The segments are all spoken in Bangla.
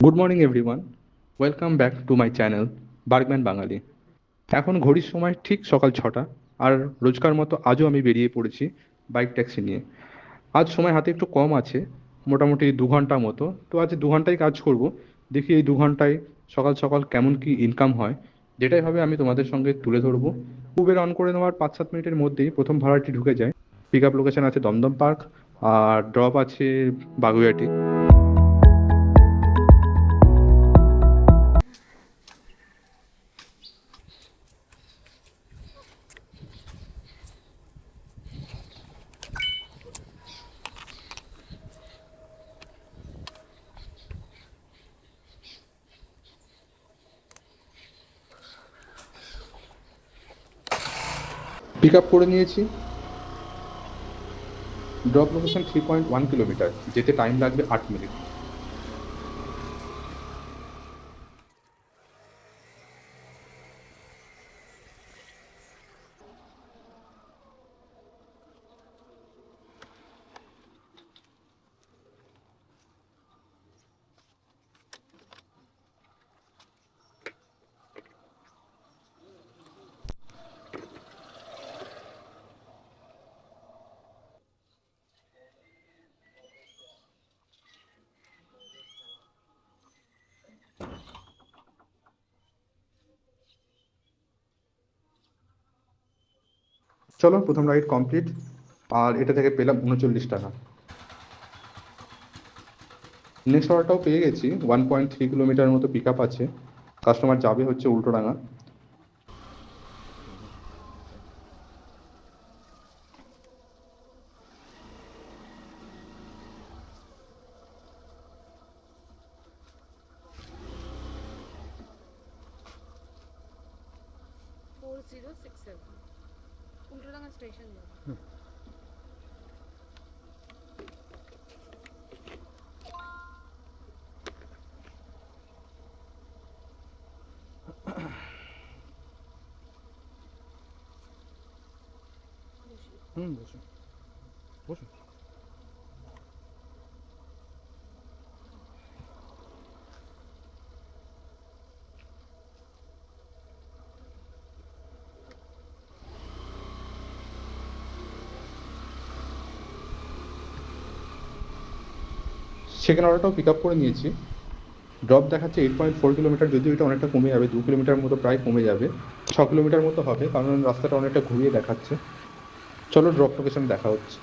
Good morning everyone, welcome back to my channel Bergman Bangali. এখন ঘড়ির সময় ঠিক সকাল 6টা। আর রোজকার মতো আজও আমি বেরিয়ে পড়েছি বাইক ট্যাক্সি নিয়ে। আজ সময় হাতে একটু কম আছে, মোটামুটি 2 ঘন্টা মতো। তো আজ 2 ঘন্টাই কাজ করব। দেখি এই 2 ঘন্টায় সকাল সকাল কেমন কি ইনকাম হয়, যেটাই হবে আমি তোমাদের সঙ্গে তুলে ধরবো। উবের অন করে নেওয়ার 5-7 মিনিটের মধ্যেই প্রথম ভাড়াটি ঢুকে যায়। পিক আপ লোকেশন আছে দমদম পার্ক, আর ড্রপ আছে বাগুইআটি। পিক আপ করে নিয়েছি। ড্রপ লোকেশন 3.1 কিলোমিটার, যেতে টাইম লাগবে 8 মিনিট। চলো, প্রথম রাইড কমপ্লিট। আর এটা থেকে পেলাম 39 টাকা। নেক্সট অর্ডারটাও পেয়ে গেছি, 1.3 কিলোমিটার মতো পিক আপ আছে। কাস্টমার যাবে হচ্ছে উল্টোডাঙা। উল্টোডাঙ্গা স্টেশন যাবে। বসুন বসুন। সেকেন্ড অর্ডারটাও পিক আপ করে নিয়েছি। ড্রপ দেখাচ্ছে 8.4 কিলোমিটার, যদিও এটা অনেকটা কমে যাবে, 2 কিলোমিটার মতো প্রায় কমে যাবে। 6 কিলোমিটার মতো হবে, কারণ রাস্তাটা অনেকটা ঘুরিয়ে দেখাচ্ছে। চলো, ড্রপ লোকেশন দেখা হচ্ছে।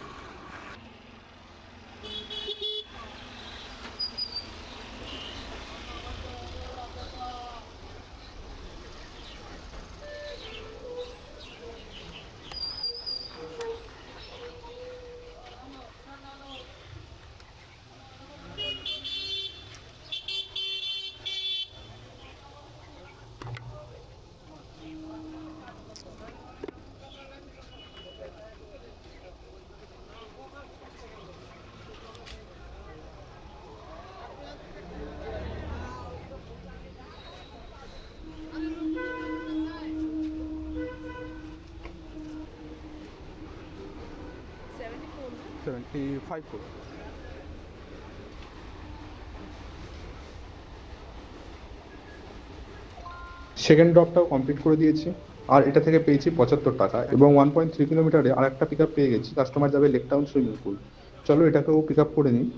ফোর না 75 করে। সেকেন্ড ড্রপটাও কমপ্লিট করে দিয়েছি। আর এটা থেকে পেয়েছি 75 টাকা, এবং 1.3 কিলোমিটারে আর একটা পিক আপ পেয়ে গেছি। কাস্টমার যাবে লেক টাউন সুইমিং পুল। চলো, এটাকেও পিক আপ করে নিই।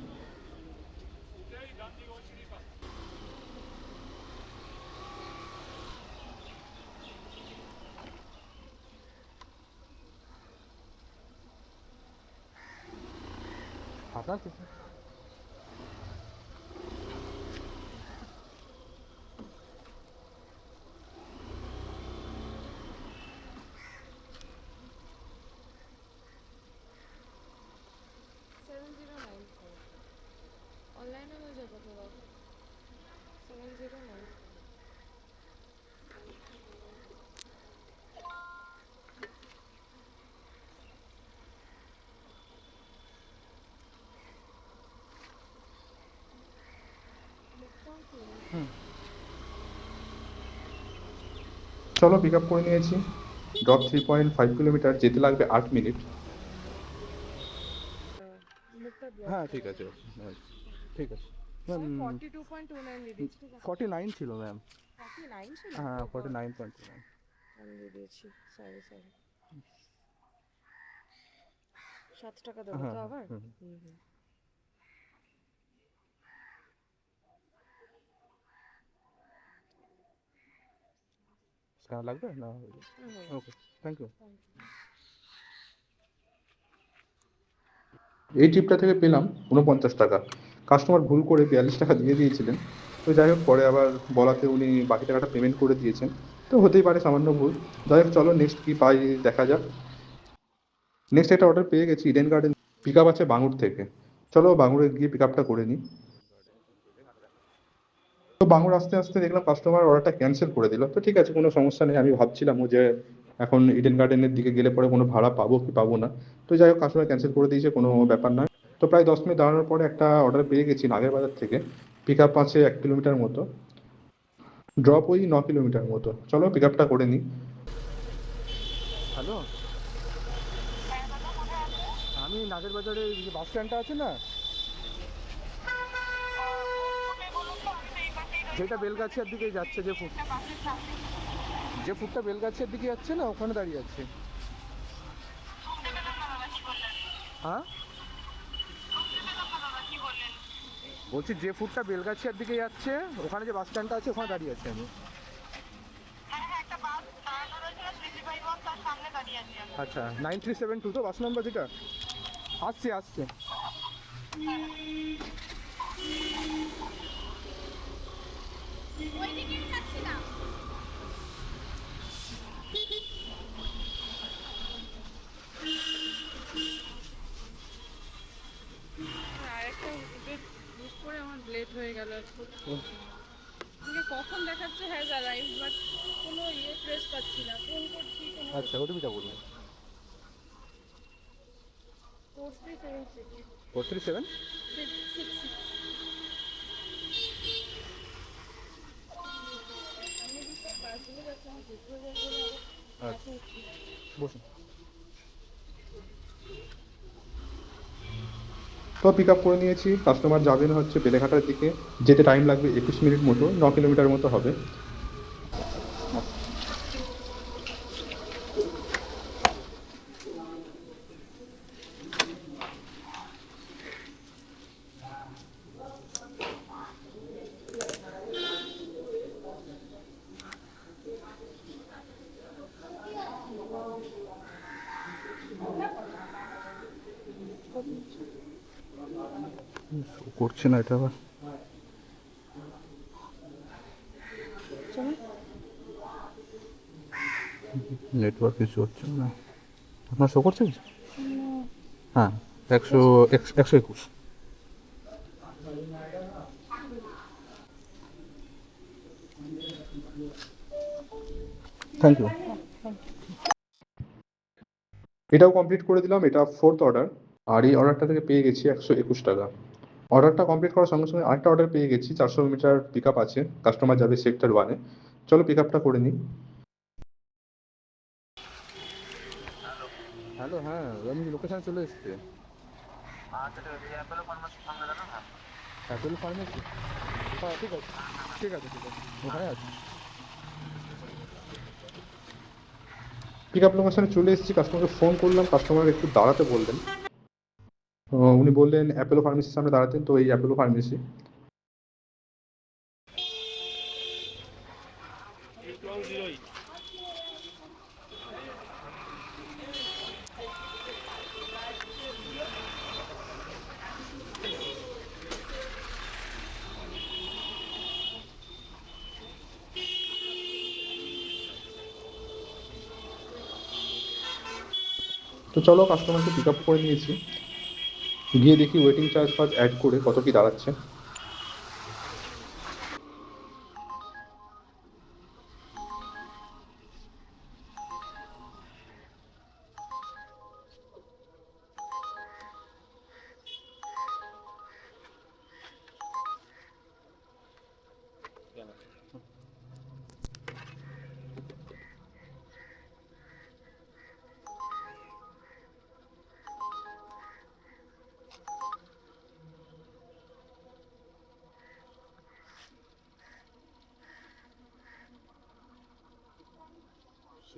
আপনার কিছু 7094 অনলাইনে হয়ে যাবে তো দাও 709 চলো, পিক আপ করে নিয়েছি। ড্রপ 3.5 কিলোমিটার, যেতে লাগবে 8 মিনিট। মুখটা ব্লক হ্যাঁ, ঠিক করে আছে। ঠিক আছে। ম্যাম 42.29 দিয়ে দিয়েছি, ঠিক আছে। 49 ছিল ম্যাম। 49 ছিল? হ্যাঁ, Oh God, 49.29। আমি দিয়ে দিয়েছি, সরি সরি। 7 টাকা দেবো হ্যাঁ তো হ্যাঁ আবার? হুম। হুম হুম। স্ক্যানার লাগবে না? হয়ে ওকে, থ্যাংক ইউ। গেছে। এই টিপটা থেকে পেলাম 49 টাকা। কাস্টমার ভুল করে 42 টাকা দিয়ে দিয়েছিলেন। তো যাই হোক, পরে আবার বলাতে উনি বাকি টাকাটা পেমেন্ট করে দিয়েছেন। তো হতেই পারে সামান্য ভুল। যাই হোক, চলো নেক্সট কি পাই দেখা যাক। নেক্সট একটা অর্ডার পেয়ে গেছি ইডেন গার্ডেন। পিক আপ আছে বাঙুর থেকে। চলো বাঙুরে গিয়ে পিক আপটা করে নিই। তো বাঙুর আস্তে আস্তে দেখলাম কাস্টমার অর্ডারটা ক্যান্সেল করে দিল। তো ঠিক আছে, কোনো সমস্যা নেই। আমি ভাবছিলাম যে এখন ইডেন গার্ডেনের দিকে গেলে পরে কোনো ভাড়া পাবো কি পাবো না। তো যাই হোক, কাস্টমার ক্যান্সেল করে দিয়েছে, কোনো ব্যাপার নয়। তো প্রায় 10 মিনিট দাঁড়ানোর পরে একটা অর্ডার পেয়ে গেছি নাগের বাজার থেকে। পিক আপ আছে 1 কিলোমিটার মতো, ড্রপ ওই 9 কিলোমিটার মতো। চলো পিক আপটা করে নিই। হ্যালো, আমি নাগের বাজারে যে বাস স্ট্যান্ডটা আছে না, যেটা বেলগাছিয়ার দিকে যাচ্ছে, যে ফুটটা বেলগাছিয়ার দিকে যাচ্ছে না, ওখানে দাঁড়িয়ে আছে। হ্যাঁ, বলছি যে ফুটটা বেলগাছিয়ার দিকে যাচ্ছে, ওখানে যে বাস স্ট্যান্ডটা আছে, ওখানে দাঁড়িয়ে আছি আমি। আচ্ছা, 9372 তো বাস নাম্বার যেটা। আসছে আসছে। আরেকটা উবের বুক করে আমার লেট হয়ে গেল একটু। আমাকে কখন দেখাচ্ছে হ্যাজ অ্যারাইভ, বাট কোনো প্রেস পাচ্ছি না। ফোন করছি কোনো আচ্ছা, ওটিপিটা বলুন। 4376 437। 666। আমি দিকে বাসগুলো যাচ্ছে, আমার শেষ হয়ে যাবে বলে আবার আচ্ছা, বাসে উঠছি। বসুন। তো পিক আপ করে নিয়েছি। কাস্টমার যাবেন হচ্ছে বেলেঘাটার দিকে। যেতে টাইম লাগবে 21 মিনিট মতো, 9 কিলোমিটার মতো হবে। করছে না এটা আবার। চলো। নেটওয়ার্ক কিছু হচ্ছে না। আপনার শো করছে? হ্যাঁ, 121। Thank you. এটাও কমপ্লিট করে দিলাম। এটা ফোর্থ অর্ডার। আর এই অর্ডারটা থেকে পেয়ে গেছি 121 টাকা। অর্ডারটা কমপ্লিট করার সঙ্গে সঙ্গে আরেকটা অর্ডার পেয়ে গেছি। 400 মিটার পিক আপ আছে। কাস্টমার যাবে সেক্টর 1-এ। চলো পিক আপটা করে নিই। হ্যালো, হ্যাঁ, আমি লোকেশানে চলে এসেছি। Apple pharmacy. হ্যাঁ, ঠিক আছে ঠিক আছে ঠিক আছে, ওখানে আছে। পিক আপ লোকেশনে চলে এসেছি। কাস্টমারকে ফোন করলাম, কাস্টমার একটু দাঁড়াতে বললেন। উনি বললেন অ্যাপেলো ফার্মেসির সামনে দাঁড়াতেন। তো এই অ্যাপেলো ফার্মেসি। তো চলো কাস্টমারকে পিক আপ করে নিয়েছি। গিয়ে দেখি ওয়েটিং চার্জ ফার্জ অ্যাড করে কত কি দাঁড়াচ্ছে।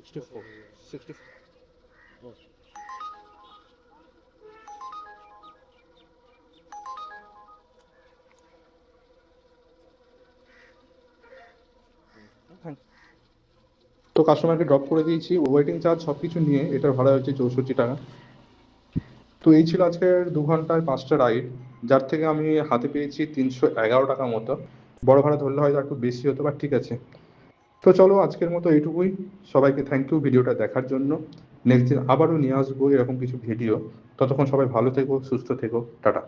64. 64. Okay. Thank you. তো কাস্টমারকে ড্রপ করে দিয়েছি, ওয়েটিং চার্জ সব কিছু নিয়ে এটার ভাড়া হচ্ছে 64 টাকা। তো এই ছিল আজকের 2 ঘন্টায় 5টা রাইড, যার থেকে আমি হাতে পেয়েছি 311 টাকা মতো। বড় ভাড়া ধরলে হয়তো একটু বেশি হতো, বা ঠিক আছে। তো চলো আজকের মতো এইটুকুই। সবাইকে থ্যাংক ইউ ভিডিওটা দেখার জন্য। নেক্সট দিন আবারও নিয়ে আসবো এরকম কিছু ভিডিও। ততক্ষণ সবাই ভালো থেকো, সুস্থ থেকো, টাটা।